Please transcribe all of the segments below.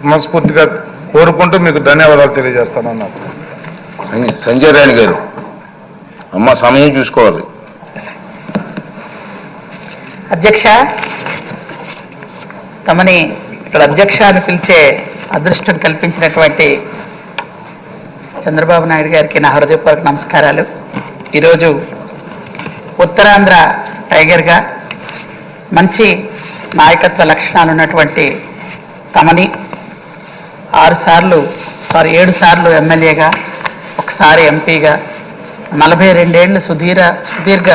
మనస్ఫూర్తిగా కోరుకుంటూ మీకు ధన్యవాదాలు తెలియజేస్తానన్నారు. సంజయ్ రాణి గారు, అమ్మ సమయం చూసుకోవాలి. అధ్యక్ష, తమని ఇక్కడ అధ్యక్ష అని పిలిచే అదృష్టం కల్పించినటువంటి చంద్రబాబు నాయుడు గారికి నా హృదయపూర్వక నమస్కారాలు. ఈరోజు ఉత్తరాంధ్ర టైగర్గా మంచి నాయకత్వ లక్షణాలు ఉన్నటువంటి తమని 7 సార్లు ఎమ్మెల్యేగా, ఒకసారి ఎంపీగా, 42 ఏళ్ళు సుదీర్ఘ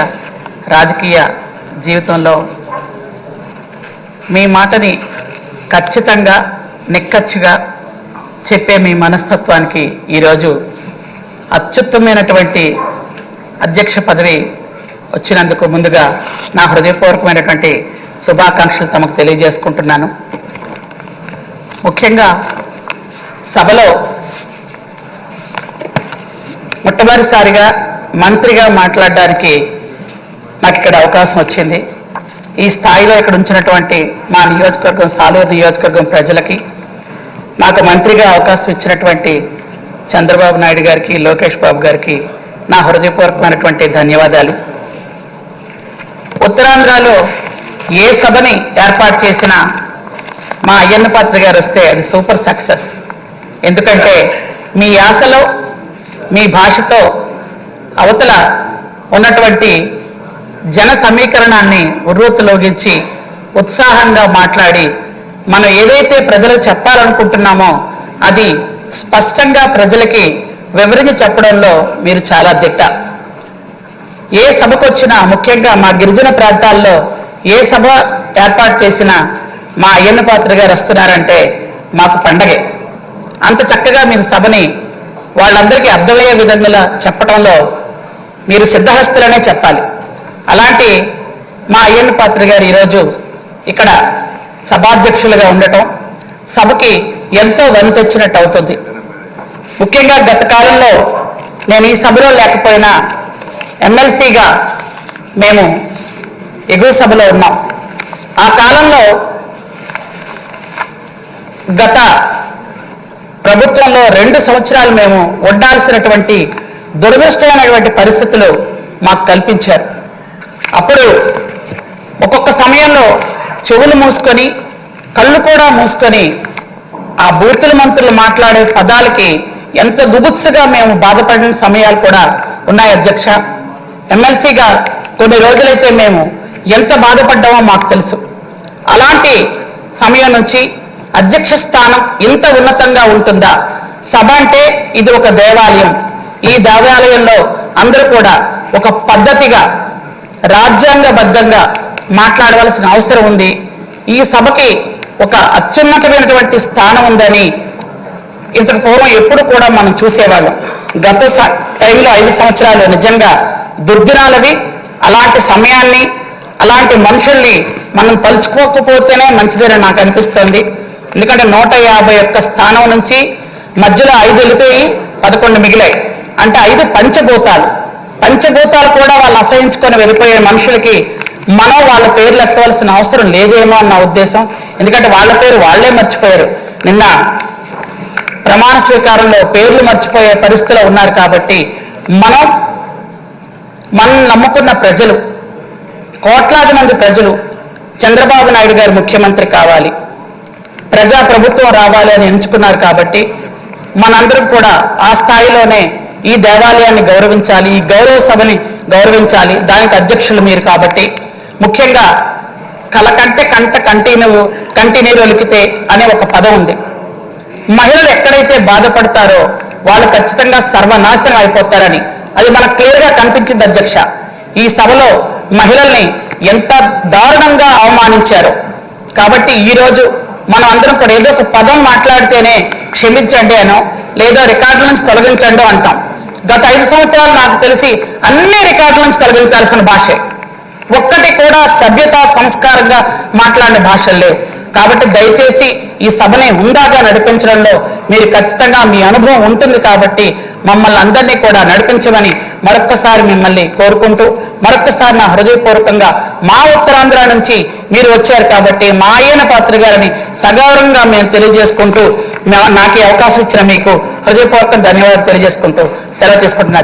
రాజకీయ జీవితంలో మీ మాటని ఖచ్చితంగా నిక్కచ్చిగా చెప్పే మీ మనస్తత్వానికి ఈరోజు అత్యుత్తమైనటువంటి అధ్యక్ష పదవి వచ్చినందుకు ముందుగా నా హృదయపూర్వకమైనటువంటి శుభాకాంక్షలు తమకు తెలియజేసుకుంటున్నాను. ముఖ్యంగా సభలో మొట్టమొదటిసారిగా మంత్రిగా మాట్లాడడానికి నాకు ఇక్కడ అవకాశం వచ్చింది. ఈ స్థాయిలో ఇక్కడ ఉంచినటువంటి మా నియోజకవర్గం, సాలూరు నియోజకవర్గం ప్రజలకి, నాకు మంత్రిగా అవకాశం ఇచ్చినటువంటి చంద్రబాబు నాయుడు గారికి, లోకేష్ బాబు గారికి నా హృదయపూర్వకమైనటువంటి ధన్యవాదాలు. ఉత్తరాంధ్రలో ఏ సభని ఏర్పాటు చేసినా మా అయ్యన్న పాత్ర గారు వస్తే అది సూపర్ సక్సెస్. ఎందుకంటే మీ యాసలో, మీ భాషతో అవతల ఉన్నటువంటి జన సమీకరణాన్ని ఉర్రూతలోగించి ఉత్సాహంగా మాట్లాడి మనం ఏదైతే ప్రజలకు చెప్పాలనుకుంటున్నామో అది స్పష్టంగా ప్రజలకి వివరించి చెప్పడంలో మీరు చాలా దిట్ట. ఏ సభకు వచ్చినా, ముఖ్యంగా మా గిరిజన ప్రాంతాల్లో ఏ సభ ఏర్పాటు చేసినా మా అయ్యన్న పాత్ర గారు వస్తున్నారంటే మాకు పండగే. అంత చక్కగా మీరు సభని వాళ్ళందరికీ అర్థమయ్యే విధంగా చెప్పడంలో మీరు సిద్ధహస్తులనే చెప్పాలి. అలాంటి మా అయ్యన్న పాత్ర గారు ఈరోజు ఇక్కడ సభాధ్యక్షులుగా ఉండటం సభకి ఎంతో వంతెచ్చినట్టు అవుతుంది. ముఖ్యంగా గత కాలంలో నేను ఈ సభలో లేకపోయినా ఎమ్మెల్సీగా మేము ఎగువ సభలో ఉన్నాం. ఆ కాలంలో గత ప్రభుత్వంలో 2 సంవత్సరాలు మేము ఉండాల్సినటువంటి దురదృష్టమైనటువంటి పరిస్థితులు మాకు కల్పించారు. అప్పుడు ఒక్కొక్క సమయంలో చెవులు మూసుకొని, కళ్ళు కూడా మూసుకొని ఆ బూతుల మంత్రులు మాట్లాడే పదాలకి ఎంత గుబుత్సగా మేము బాధపడిన సమయాలు కూడా ఉన్నాయి అధ్యక్ష. ఎమ్మెల్సీగా కొన్ని రోజులైతే మేము ఎంత బాధపడ్డామో మాకు తెలుసు. అలాంటి సమయం నుంచి అధ్యక్ష స్థానం ఇంత ఉన్నతంగా ఉంటుందా? సభ అంటే ఇది ఒక దేవాలయం. ఈ దేవాలయంలో అందరూ కూడా ఒక పద్ధతిగా రాజ్యాంగబద్ధంగా మాట్లాడవలసిన అవసరం ఉంది. ఈ సభకి ఒక అత్యున్నతమైనటువంటి స్థానం ఉందని ఇంతకు పూర్వం ఎప్పుడు కూడా మనం చూసేవాళ్ళం. గత టైంలో 5 సంవత్సరాలు నిజంగా దుర్దినాలవి. అలాంటి సమయాన్ని, అలాంటి మనుషుల్ని మనం తలుచుకోకపోతేనే మంచిదని నాకు అనిపిస్తుంది. ఎందుకంటే 151 స్థానం నుంచి మధ్యలో 5 వెళ్ళిపోయి 11 మిగిలాయి. అంటే 5 పంచభూతాలు కూడా వాళ్ళు అసహించుకొని వెళ్ళిపోయే మనుషులకి మనం వాళ్ళ పేర్లు ఎత్తవలసిన అవసరం లేదేమో అన్న ఉద్దేశం. ఎందుకంటే వాళ్ళ పేరు వాళ్లే మర్చిపోయారు. నిన్న ప్రమాణ స్వీకారంలో పేర్లు మర్చిపోయే పరిస్థితిలో ఉన్నారు. కాబట్టి మనం నమ్ముకున్న ప్రజలు, కోట్లాది మంది ప్రజలు చంద్రబాబు నాయుడు గారు ముఖ్యమంత్రి కావాలి, ప్రజాప్రభుత్వం రావాలి అని ఎంచుకున్నారు. కాబట్టి మనందరం కూడా ఆ స్థాయిలోనే ఈ దేవాలయాన్ని గౌరవించాలి, ఈ గౌరవ సభని గౌరవించాలి. దానికి అధ్యక్షులు మీరు. కాబట్టి ముఖ్యంగా కలకంటే కంటినీరు ఒలికితే అనే ఒక పదం ఉంది. మహిళలు ఎక్కడైతే బాధపడతారో వాళ్ళు ఖచ్చితంగా సర్వనాశనం అయిపోతారని అది మనకు క్లియర్గా కనిపించింది అధ్యక్ష. ఈ సభలో మహిళల్ని ఎంత దారుణంగా అవమానించారో. కాబట్టి ఈరోజు మనం అందరం కూడా ఏదో ఒక పదం మాట్లాడితేనే క్షమించండి అనో, లేదా రికార్డుల నుంచి తొలగించండి అంటాం. గత 5 సంవత్సరాలు నాకు తెలిసి అన్ని రికార్డుల నుంచి తొలగించాల్సిన భాషే. ఒక్కటి కూడా సభ్యత, సంస్కారంగా మాట్లాడిన భాషలు లేవు. కాబట్టి దయచేసి ఈ సభని హుందాగా నడిపించడంలో మీరు ఖచ్చితంగా మీ అనుభవం ఉంటుంది. కాబట్టి మమ్మల్ని అందరినీ కూడా నడిపించమని మరొక్కసారి మిమ్మల్ని కోరుకుంటూ మరొక్కసారి నా హృదయపూర్వకంగా మా ఉత్తరాంధ్ర నుంచి మీరు వచ్చారు కాబట్టి మా అయ్యన్న పాత్ర గారిని సగౌరవంగా మేము తెలియజేసుకుంటూ నాకు ఈ అవకాశం ఇచ్చిన మీకు హృదయపూర్వక ధన్యవాదాలు తెలియజేసుకుంటూ సెలవు తీసుకుంటున్నా.